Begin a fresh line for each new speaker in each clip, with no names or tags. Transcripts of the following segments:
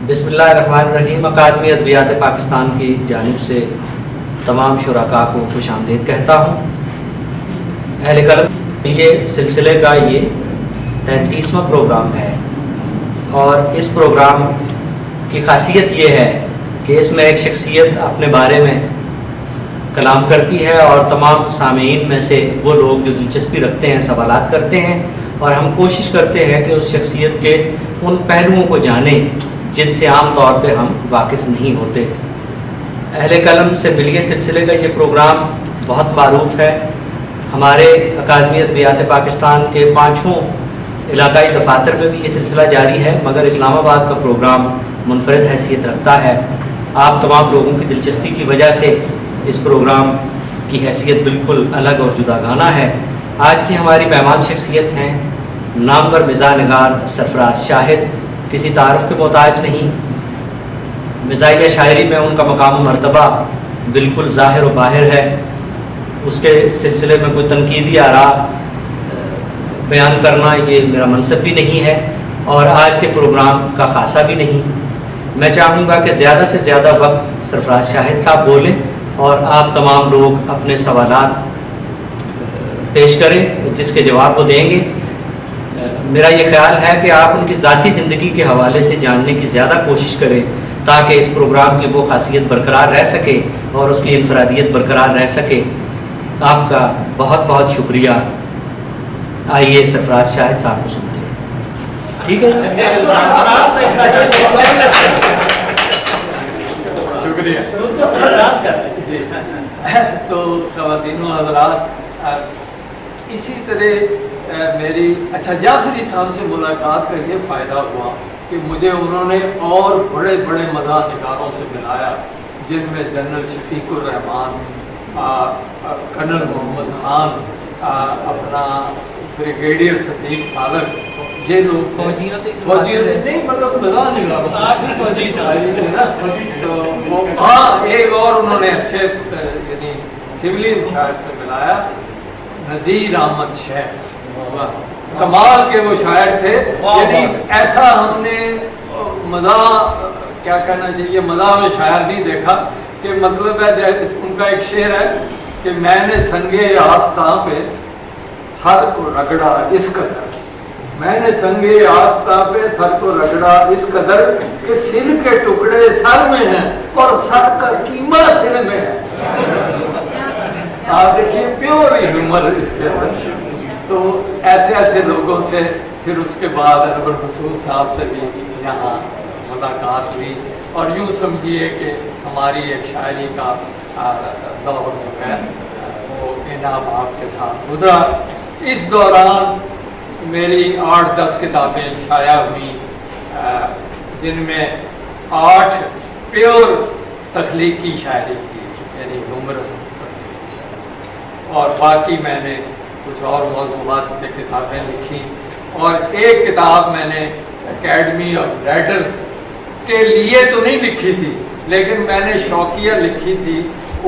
بسم اللہ الرحمن الرحیم۔ اکادمی ادبیات پاکستان کی جانب سے تمام شرکاء کو خوش آمدید کہتا ہوں۔ اہل قلم یہ سلسلے کا یہ 33واں پروگرام ہے، اور اس پروگرام کی خاصیت یہ ہے کہ اس میں ایک شخصیت اپنے بارے میں کلام کرتی ہے، اور تمام سامعین میں سے وہ لوگ جو دلچسپی رکھتے ہیں سوالات کرتے ہیں، اور ہم کوشش کرتے ہیں کہ اس شخصیت کے ان پہلوؤں کو جانیں جن سے عام طور پہ ہم واقف نہیں ہوتے۔ اہل قلم سے ملیے سلسلے کا یہ پروگرام بہت معروف ہے۔ ہمارے اکادمی ادبیات پاکستان کے 5 علاقائی دفاتر میں بھی یہ سلسلہ جاری ہے، مگر اسلام آباد کا پروگرام منفرد حیثیت رکھتا ہے۔ آپ تمام لوگوں کی دلچسپی کی وجہ سے اس پروگرام کی حیثیت بالکل الگ اور جداگانہ ہے۔ آج کی ہماری مہمان شخصیت ہیں نامور مزاح نگار سرفراز شاہد، کسی تعارف کے محتاج نہیں۔ مزاحیہ شاعری میں ان کا مقام و مرتبہ بالکل ظاہر و باہر ہے، اس کے سلسلے میں کوئی تنقیدی آراء بیان کرنا یہ میرا منصب بھی نہیں ہے، اور آج کے پروگرام کا خاصہ بھی نہیں۔ میں چاہوں گا کہ زیادہ سے زیادہ وقت سرفراز شاہد صاحب بولیں، اور آپ تمام لوگ اپنے سوالات پیش کریں جس کے جواب وہ دیں گے۔ میرا یہ خیال ہے کہ آپ ان کی ذاتی زندگی کے حوالے سے جاننے کی زیادہ کوشش کریں تاکہ اس پروگرام کی وہ خاصیت برقرار رہ سکے اور اس کی انفرادیت برقرار رہ سکے۔ آپ کا بہت بہت شکریہ۔ آئیے سرفراز شاہد صاحب کو سنتے ہیں۔ ٹھیک ہے،
شکریہ۔ تو خواتین و حضرات، اسی طرح میری جعفری صاحب سے ملاقات کا یہ فائدہ ہوا کہ مجھے انہوں نے اور بڑے بڑے مزاح نگاروں سے ملایا، جن میں جنرل شفیق الرحمان، کرنل محمد خان، اپنا بریگیڈیئر صدیق صادق، یہ لوگ فوجیوں سے نہیں، مطلب مزاح نگاروں سے۔ ہاں، ایک اور انہوں نے اچھے یعنی سویلین شاعر سے ملایا، نذیر احمد شیخ، کمال کے وہ شاعر تھے۔ یعنی ایسا ہم نے مزاح کیا کہنا چاہیے، مزاح میں شاعر نہیں دیکھا، کہ مطلب ہے ان کا ایک شعر ہے کہ میں نے سنگے آستاں پہ سر کو رگڑا اس قدر، میں نے سنگے آستاں پہ سر کو رگڑا اس قدر کہ سر کے ٹکڑے سر میں ہیں اور سر کا قیمہ سر میں ہے۔ آپ دیکھیے پیور ہیومر اس کے اندر۔ تو ایسے ایسے لوگوں سے پھر اس کے بعد انور مسعود صاحب سے بھی یہاں ملاقات ہوئی، اور یوں سمجھیے کہ ہماری ایک شاعری کا دور جو ہے وہ انعام آپ کے ساتھ گزرا۔ اس دوران میری 8-10 کتابیں شائع ہوئیں، جن میں 8 پیور تخلیقی شاعری تھی، یعنی ہیومرس، اور باقی میں نے کچھ اور موضوعات پہ کتابیں لکھی، اور ایک کتاب میں نے اکیڈمی آف رائٹرز کے لیے تو نہیں لکھی تھی، لیکن میں نے شوقیہ لکھی تھی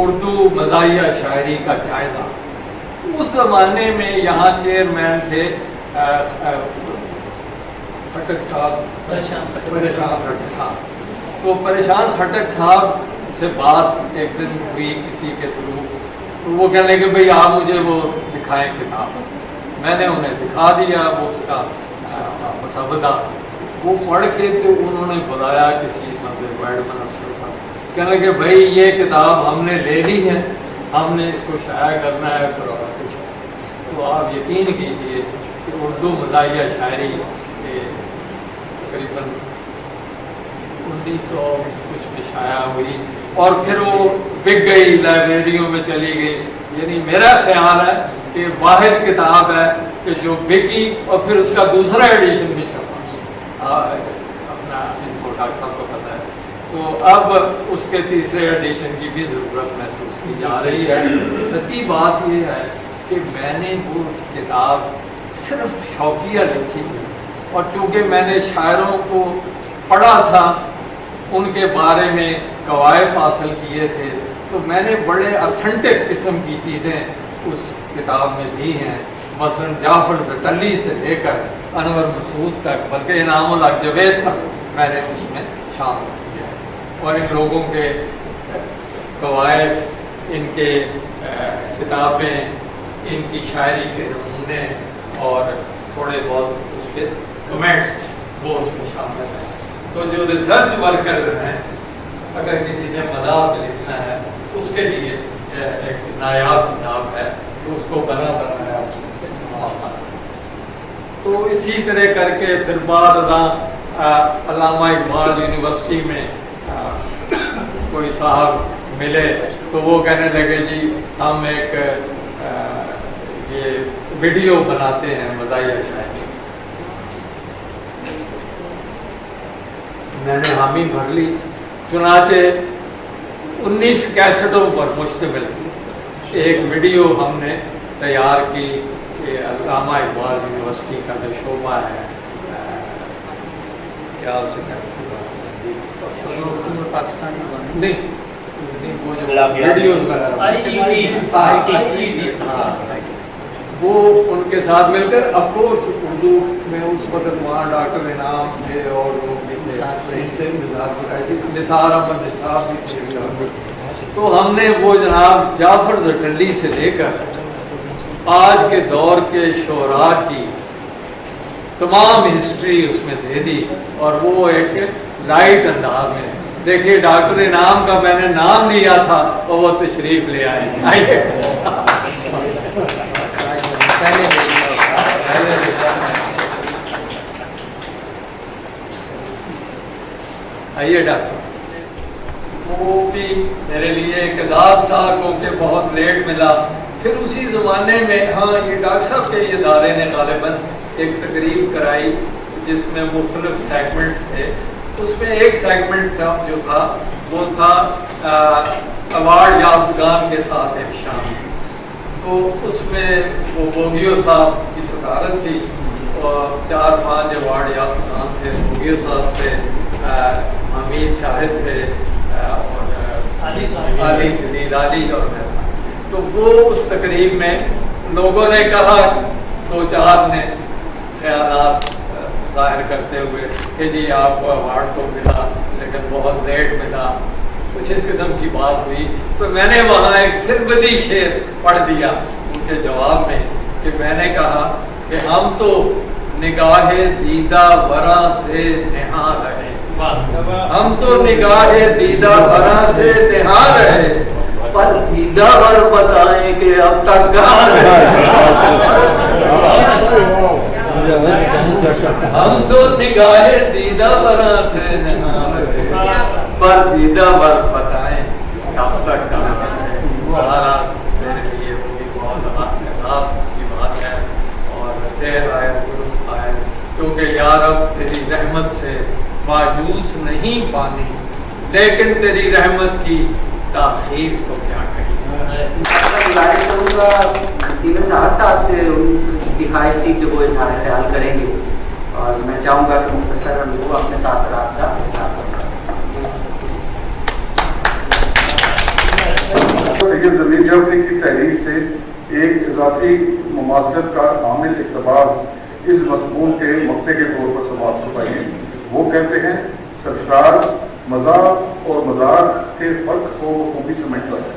اردو مزاحیہ شاعری کا جائزہ۔ اس زمانے میں یہاں چیئرمین تھے خٹک صاحب، پریشان خٹک۔ تو پریشان خٹک صاحب سے بات ایک دن ہوئی کسی کے تھرو، تو وہ کہنے کہ بھئی آپ مجھے وہ دکھائیں کتاب۔ میں نے انہیں دکھا دیا وہ اس کا مسودہ، وہ پڑھ کے تو انہوں نے بلایا کسی مطلب ایڈمن افسر کا، کہنے کہ بھئی یہ کتاب ہم نے لے لی ہے، ہم نے اس کو شائع کرنا ہے۔ تو آپ یقین کیجئے کہ اردو مزاحیہ شاعری تقریباً 1900 کچھ میں شائع ہوئی، اور پھر وہ بک گئی، لائبریریوں میں چلی گئی۔ یعنی میرا خیال ہے کہ واحد کتاب ہے کہ جو بکی، اور پھر اس کا دوسرا ایڈیشن بھی چھپا، اپنا ان کو ڈاکٹر صاحب کو پتہ ہے۔ تو اب اس کے تیسرے ایڈیشن کی بھی ضرورت محسوس کی جا رہی ہے۔ سچی بات یہ ہے کہ میں نے وہ کتاب صرف شوقیہ لکھی تھی، اور چونکہ میں نے شاعروں کو پڑھا تھا، ان کے بارے میں قوائف حاصل کیے تھے، تو میں نے بڑے اتھینٹک قسم کی چیزیں اس کتاب میں دی ہیں، مثلاً جعفر زٹلی سے لے کر انور مسعود تک، بلکہ انعام الحق جوید تک میں نے اس میں شامل کیا اور ان لوگوں کے قوائف، ان کے کتابیں، ان کی شاعری کے نمونے اور تھوڑے بہت اس کے کمنٹس وہ اس میں شامل ہیں. تو جو ریسرچ ورکر ہیں، اگر کسی نے مذاق لکھنا ہے اس کے لیے ایک نایاب کتاب ہے، اس کو بنا ہے اس میں سے موقع. تو اسی طرح کر کے پھر بعد ازاں علامہ اقبال یونیورسٹی میں کوئی صاحب ملے تو وہ کہنے لگے جی ہم ایک یہ ویڈیو بناتے ہیں مزاحیہ شاعری. میں نے حامی بھر لی. چنانچہ 19 کیسٹوں پر مشتمل ایک ویڈیو ہم نے تیار کی. یہ علامہ اقبال یونیورسٹی کا جو شعبہ ہے کیا اسے پاکستان نہیں وہ جو ویڈیوز وہ ان کے ساتھ مل کر آف کورس اردو میں اس وقت وہاں ڈاکٹر انعام تھے اور لوگ نثار احمد نثار بھی تھے. تو ہم نے وہ جناب جعفر زٹلی سے لے کر آج کے دور کے شعراء کی تمام ہسٹری اس میں دے دی اور وہ ایک لائٹ انداز میں. دیکھیے ڈاکٹر انعام کا میں نے نام لیا تھا اور وہ تشریف لے آئے. آئیے ڈاکٹر صاحب. وہ بھی میرے لیے ایک اعزاز تھا کیونکہ بہت لیٹ ملا. پھر اسی زمانے میں ہاں یہ ڈاکٹر صاحب کے ادارے نے غالباً ایک تقریب کرائی جس میں مختلف سیگمنٹس تھے. اس میں ایک سیگمنٹ تھا جو تھا وہ تھا ایوارڈ یافتگان کے ساتھ ایک شام. تو اس میں وہ بوگیو صاحب کی صدارت تھی اور 4-5 ایوارڈ یافتگان تھے. بوگیو صاحب تھے، حمید شاہد تھے اور علی جلیل علی اور میں. تو وہ اس تقریب میں لوگوں نے کہا 2-4 نے خیالات ظاہر کرتے ہوئے کہ جی آپ کو ایوارڈ تو ملا لیکن بہت لیٹ ملا، کچھ اس قسم کی بات ہوئی. تو میں نے وہاں ایک فربدی شعر پڑھ دیا ان کے جواب میں کہ میں نے کہا کہ ہم تو نگاہ دیدہ ورا سے نہاں رہے، ہم تو نگاہ دیدہ ورا سے نہاں رہے، پر دیدہ ور بتائیں کہ اب تک کہاں رہے. ہم تو نگاہ دیدہ ورا سے نہاں رہے، پر دیدہ ور بتائیں اب تک کہاں رہے. میرے لیے وہ بھی بہت احساس کی بات ہے اور دیر آئے درست آئے، کیونکہ یا رب تیری رحمت سے مایوس نہیں فانی، لیکن تیری رحمت کی تاخیر کو کیا کہیں.
گزارش کروں گا نصیب صاحب صاحب سے کی خواہش تھی کہ وہ اظہار خیال کریں گے اور میں چاہوں گا کہ مختصر وہ اپنے تاثرات کا اظہار کریں.
سید ضمیر جعفری کی تحریر سے ایک اضافی مماثلت کا عامل اقتباس اس مضمون کے مقطع کے طور پر سماعت فرمائیے. وہ کہتے ہیں سرفراز مذاق اور مذاق کے فرق کو خوبی سمجھتا ہے.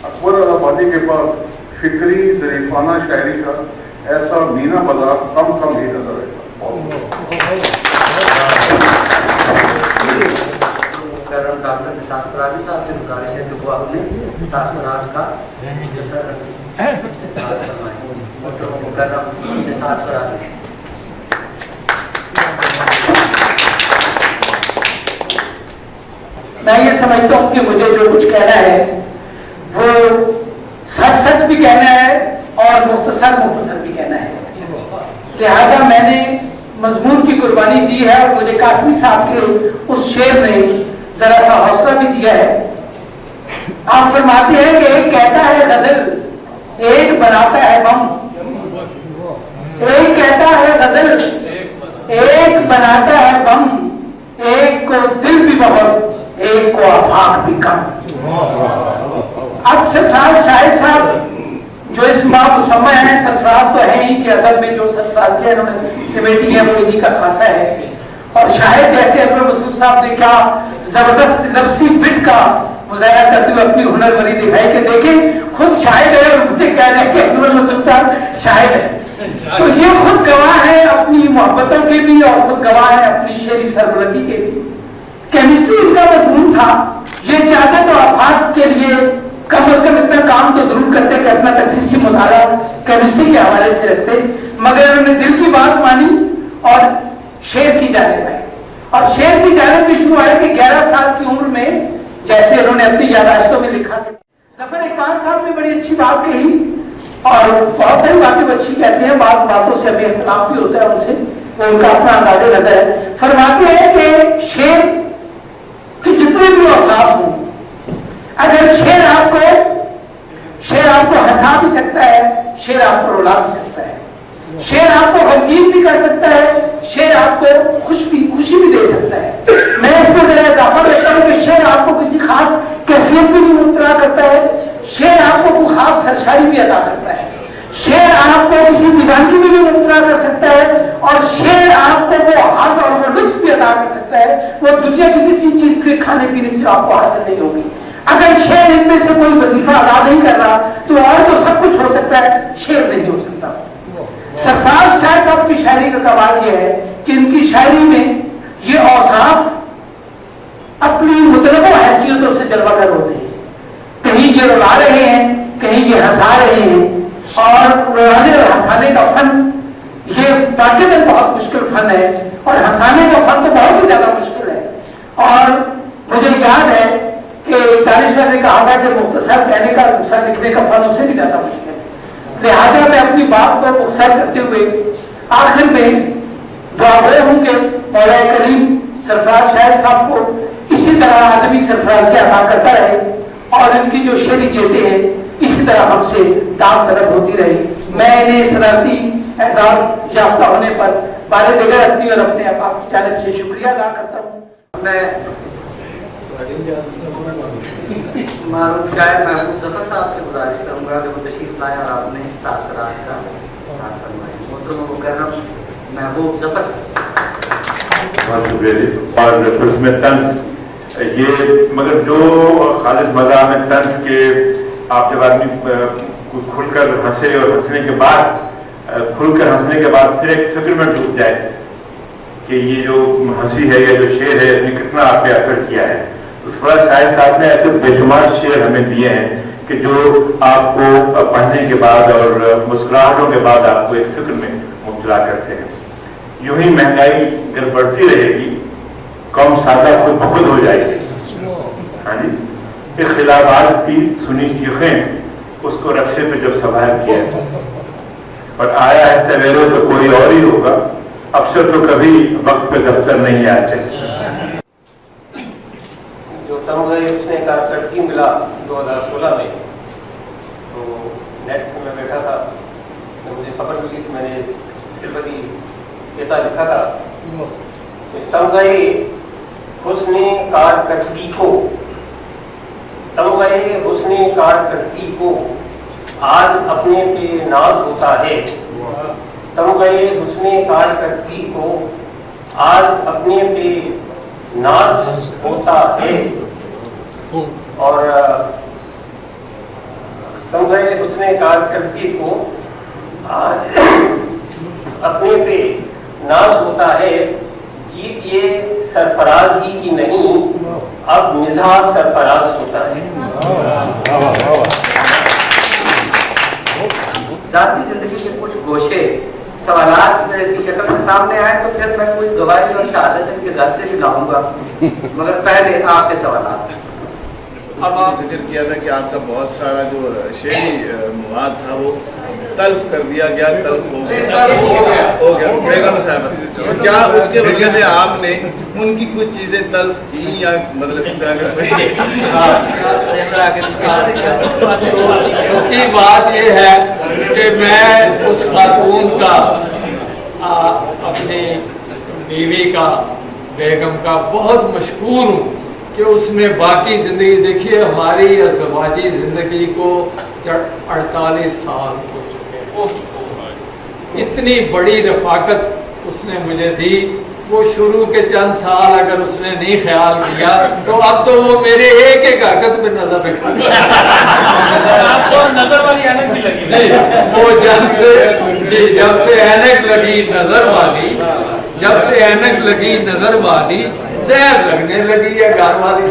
اکبر آبادی کے بعد فکری ظریفانہ شاعری کا ایسا مینا مذاق کم ہی نظر آئے گا.
ڈاکٹر نثار قرادی صاحب سے گزارش ہے کہ وہ اپنے تاثرات کا نثار قرادی.
میں یہ سمجھتا ہوں کہ مجھے جو کچھ کہنا ہے وہ سچ سچ بھی کہنا ہے اور مختصر بھی کہنا ہے. لہذا میں نے مضمون کی قربانی دی ہے اور مجھے قاسمی صاحب کے اس شعر نے ذرا سا حوصلہ بھی دیا ہے. آپ فرماتے ہیں کہ ایک کہتا ہے غزل ایک بناتا ہے بم، ایک کہتا ہے غزل ایک بناتا ہے بم، ایک کو دل بھی بہت ایک کو آفاق بھی کم. اب سرفراز شاہد صاحب جو اس باب مسمع ہیں، سرفراز تو ہے ہی کہ ادب میں جو سرفراز کے انہوں نے سمیٹ لیا وہ انہی کا خاصہ ہے. اور شاید جیسے انور مسعود صاحب نے کیا زبردست لفظی وٹ کا مظاہرہ کرتے ہوئے اپنی ہنر بری دکھائی کہ دیکھیں خود شاہد ہے اور مجھے کہہ رہے ہیں کہ انور مسعود صاحب شاہد ہے. تو یہ خود گواہ ہے اپنی محبتوں کے بھی اور خود گواہ ہے اپنی شعری سربلندی کے بھی. کیمسٹری ان کا مضمون تھا. یہ چاہتے تو آفات کے لیے کم از کم اتنا کام تو ضرور کرتے کہ اپنا تخصیصی مطالعہ کیمسٹری کے حوالے سے رکھتے, مگر انہوں نے دل کی بات مانی اور شعر کی جانب آئے. اور شعر کی جانب بھی شروع آئے کہ 11 سال کی عمر میں جیسے انہوں نے اپنی یادداشتوں میں لکھا تھا. ظفر اقبال صاحب نے بڑی اچھی بات کہی اور بہت ساری باتیں اچھی کہتے ہیں, بعض باتوں سے ہمیں اختلاف بھی ہوتا ہے ان سے, وہ ان کا اپنا انداز نظر ہے. فرماتے ہیں کہ شعر کے جتنے بھی اوصاف ہوں, اگر شعر آپ کو ہنسا بھی سکتا ہے, شعر آپ کو رلا بھی سکتا ہے, شعر آپ کو غمگین بھی کر سکتا ہے, شعر آپ کو خوشی بھی دے سکتا ہے. میں اس میں ذرا اضافہ کرتا ہوں کہ شعر آپ کو کسی خاص کیفیت میں بھی مبتلا کرتا ہے, شعر آپ کو کوئی خاص سرشاری بھی عطا کرتا ہے, شعر آپ کو کسی دیوانگی میں بھی مبتلا کر سکتا ہے, اور شعر آپ کو وہ حظ اور وہ لطف بھی عطا کر سکتا ہے وہ دنیا کی کسی چیز کے کھانے پینے سے آپ کو حاصل نہیں ہوگی. اگر شعر ان میں سے کوئی وظیفہ ادا نہیں کر رہا تو اور تو سب کچھ ہو سکتا ہے, شعر نہیں ہو سکتا. سرفراز شاہ صاحب کی شاعری کا کمال یہ ہے کہ ان کی شاعری میں یہ اوصاف اپنی متنوع حیثیتوں سے جلوہ گر ہوتے ہیں. کہیں یہ رلا رہے ہیں, کہیں یہ ہنسا رہے ہیں, اور رلانے اور ہنسانے کا فن یہ واقعی میں بہت مشکل فن ہے, اور ہنسانے کا فن تو بہت ہی زیادہ مشکل ہے. اور مجھے یاد ہے کہ دانشور نے کہا تھا کہ مختصر کہنے کا مختصر لکھنے کا فن اس سے بھی زیادہ مشکل ہے. لہٰذا میں اپنی بات کو مختصر کرتے ہوئے آخر میں دعا گوئے ہوں کہ مولا کریم سرفراز شاہد صاحب کو اسی طرح ادبی سرفراز کے عطا کرتا رہے, اور ان کی جو شعری جیتے ہیں اسی طرح ہم سے دام طلب ہوتی رہی. میں انہیں صنعتی اعزاز یافتہ ہونے پر بار دیگر اپنی اور اپنے آپ کی جانب سے شکریہ ادا کرتا ہوں.
میں معروف شاعر محبوب ظفر صاحب سے گزارش کروں گا کہ وہ تشریف لائیں اور آپ نے تاثرات کا اظہار فرمائیں. محترم مکرم محبوب ظفر صاحب.
بہت شکریہ جی. اور اس میں طنز یہ مگر جو خالص مزہ میں طنز کے آپ جب آدمی کھل کر ہنسے اور ہنسنے کے بعد پھر ایک فکر میں ڈوب جائے کہ یہ جو ہنسی ہے یا جو شعر ہے اس نے کتنا آپ پہ اثر کیا ہے. سرفراز شاہد صاحب نے ایسے بے شمار شعر ہمیں دیے ہیں کہ جو آپ کو پڑھنے کے بعد اور مسکراہٹوں کے بعد آپ کو ایک فکر میں مبتلا کرتے ہیں. یوں ہی مہنگائی اگر بڑھتی رہے گی قوم سادہ خود بخود ہو جائے گی. ہاں جی, اختلافات کی سنی چیخیں اس کو رقصے پہ جب سوار کیا اور آیا ہے سویرے تو کوئی اور ہی ہوگا, افسر تو کبھی وقت پہ دفتر نہیں آتے.
جو تمغہ اس نے کارکردگی ملا 2016 میں, تو نیٹ پہ میں بیٹھا تھا, مجھے خبر ملی کہ میں نے تلپتی کہتا لکھا تھا تمغہ حسن کارکردگی کو, تمغہ حسن کارکردگی کو آج اپنے پہ ناز ہوتا ہے. تمغہ حسن کارکردگی کو آج اپنے پہ ناز ہوتا ہے. اور تمغہ حسن کارکردگی کو آج اپنے پہ ناز ہوتا ہے. جیت یہ سرفراز ہی کی نہیں, اب مزاج سرفراز ہوتا ہے.
ذاتی زندگی کے کچھ گوشے سوالات کی شکل میں سامنے آئے تو پھر میں کوئی گواہی اور شہادت ان کے گھر سے بھی لاؤں گا, مگر پہلے آپ کے سوالات.
اب آپ ذکر کیا تھا کہ آپ کا بہت سارا جو شعری مواد تھا وہ تلف کر دیا گیا, تلف ہو گیا بیگم صاحبہ. تو کیا اس کے وجہ سے آپ نے ان کی کچھ چیزیں تلف کی یا مطلب اس طرح
سچی بات یہ ہے کہ میں اس خاتون کا اپنی بیوی کا بیگم کا بہت مشکور ہوں کہ اس نے باقی زندگی, دیکھیے ہماری ازدواجی زندگی کو 48 سال ہو چکے, اتنی بڑی رفاقت اس نے مجھے دی وہ شروع کے چند سال اگر اس نے نہیں خیال کیا تو اب تو وہ میرے ایک ایک حرکت پہ نظر رکھتا ہے.
نظر والی اینک بھی لگی
جی وہ جب سے اینک لگی نظر والی زہر لگنے لگی ہے گھر والی.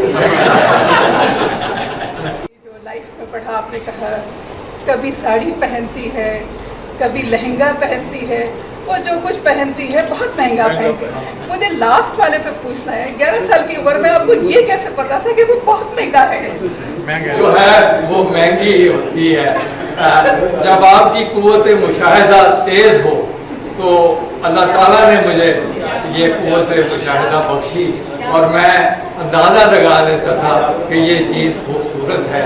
جو لائف میں پڑھا آپ نے کہا کبھی ساڑی پہنتی ہے کبھی لہنگا پہنتی ہے وہ جو کچھ پہنتی ہے بہت مہنگا پہنتی ہے. مجھے لاسٹ والے پہ پوچھنا ہے 11 سال کی عمر میں آپ کو یہ کیسے پتا تھا کہ وہ بہت مہنگا ہے؟
جو ہے وہ مہنگی ہی ہوتی ہے. جب آپ کی قوت مشاہدہ تیز ہو تو اللہ تعالیٰ نے مجھے یہ قوت مشاہدہ بخشی اور میں اندازہ لگا لیتا تھا کہ یہ چیز خوبصورت ہے,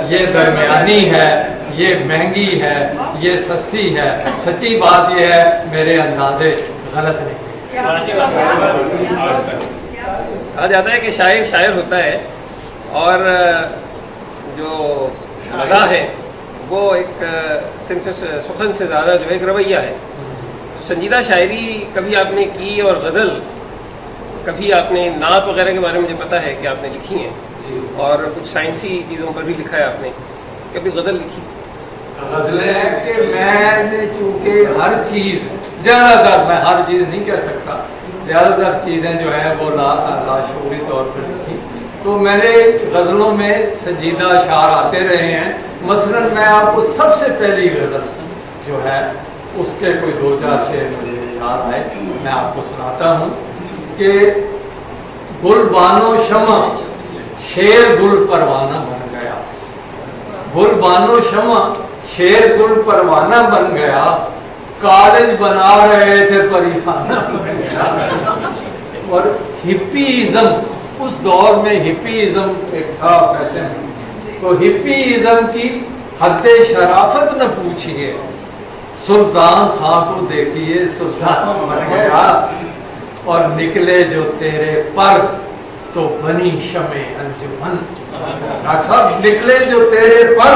یہ درمیانی ہے, یہ مہنگی ہے, یہ سستی ہے. سچی بات یہ ہے میرے اندازے غلط نہیں.
کہا جاتا ہے کہ شاعر شاعر ہوتا ہے اور جو مزاح ہے وہ ایک صنف سخن سے زیادہ جو ہے ایک رویہ ہے. سنجیدہ شاعری کبھی آپ نے کی اور غزل کبھی آپ نے نعت وغیرہ کے بارے میں مجھے پتا ہے کہ آپ نے لکھی ہیں اور کچھ سائنسی چیزوں پر بھی لکھا ہے آپ نے. کبھی غزل لکھی؟
غزلیں ہیں کہ میں نے چونکہ ہر چیز زیادہ تر میں ہر چیز نہیں کہہ سکتا, زیادہ تر چیزیں جو ہیں وہ لاشعوری طور پر لکھی. تو میں نے غزلوں میں سنجیدہ اشعار آتے رہے ہیں. مثلا میں آپ کو سب سے پہلی غزل جو ہے اس کے کوئی 2-4 شعر مجھے یاد آئے, میں آپ کو سناتا ہوں کہ گل بانو شمع شیر گل پروانہ بن گیا, گل بانو شمع شیر گل پروانہ بن گیا, کالج بنا رہے تھے پریخانہ بن گیا. اور ہپیزم, اس دور میں ہپیزم ایک تھا فیشن, تو ہپیزم کی حد شرافت نہ پوچھئے, سلطان خان کو دیکھیے سلطان بن گیا. اور نکلے جو تیرے پر تو بنی شمع انجمن. ڈاکٹر صاحب نکلے جو تیرے پر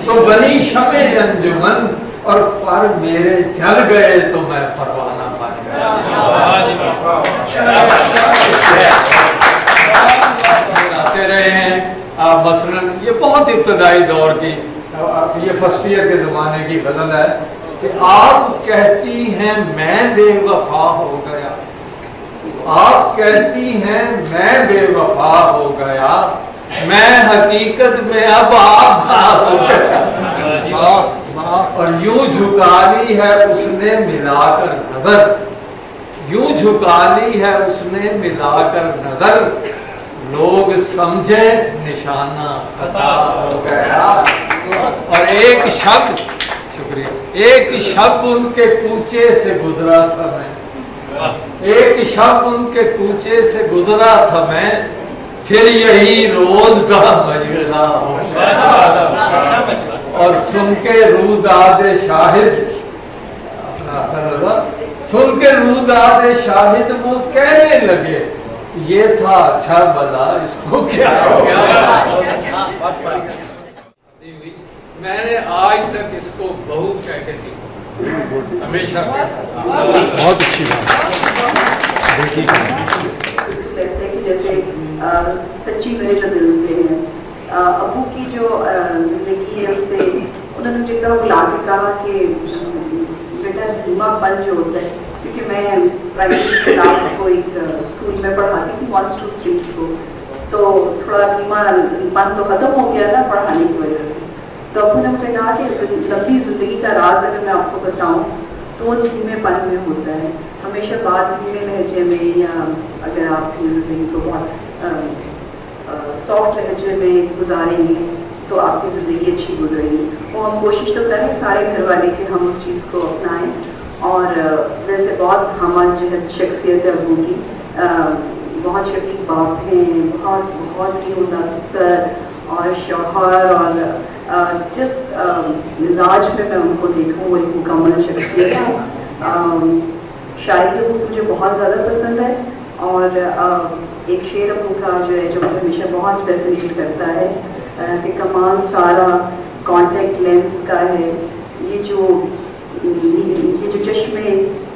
تو بنی شمع انجمن, اور پر میرے جل گئے تو میں پروانہ بن گیا. آتے رہے ہیں مثلا یہ بہت ابتدائی دور کی, یہ فرسٹ ایئر کے زمانے کی غزل ہے کہ آپ کہتی ہیں میں بے وفا ہو گیا, آپ کہتی ہیں میں بے وفا ہو گیا, میں حقیقت میں اب آپ سا ہو گیا. اور یوں جھکا لی ہے اس نے ملا کر نظر, یوں جھکا لی ہے اس نے ملا کر نظر, لوگ سمجھے نشانہ خطا ہو گیا. اور ایک شب, شکریہ, ایک شب ان کے کوچے سے گزرا تھا میں, ایک شب ان کے کوچے سے گزرا تھا میں, پھر یہی روز کا مشغلہ ہو گیا. اور سن کے روداد شاہد, سن کے روداد شاہد وہ کہنے لگے یہ تھا اچھا بلا اس کو کیا ہو گیا. میں نے آج تک اس کو بہو کہہ کے دی ہمیشہ. بہت اچھی بات.
جیسے سچی میرے جو دل سے ہے, ابو کی جو زندگی ہے اس سے انہوں نے جتنا بلا کے کہا کہ بیٹا دھیما پن جو ہوتا ہے, کیونکہ میں پرائمری کلاس کو ایک اسکول میں پڑھاتی تھی 1 to 3 کو, تو تھوڑا دھیما پن تو ختم ہو گیا نا پڑھانے کی وجہ سے. تو ابو نے مجھے کہا کہ لمبی زندگی کا راز اگر میں آپ کو بتاؤں تو وہ دھیمے پن میں ہوتا ہے. ہمیشہ بات دھیمے لہجے میں, یا اگر آپ اپنی زندگی کو بہت سافٹ لہجے میں گزاریں گے تو آپ کی زندگی اچھی گزرے گی. وہ ہم کوشش تو کریں سارے گھر والے کہ ہم اس چیز کو اپنائیں. اور ویسے بہت ہماری جہد شخصیت ہے ابو کی, بہت شفیق باپ ہیں, بہت ہی عمدہ سسر اور شوہر, اور جس مزاج میں ان کو دیکھوں وہ ایک مکمل شخصیت ہے. شاعری مجھے بہت زیادہ پسند ہے, اور ایک شعر ابو کا جو ہے جو مجھے ہمیشہ بہت فیسنیٹ کرتا ہے کہ کمال سارا کانٹیکٹ لینس کا ہے, یہ جو چشمے,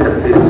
36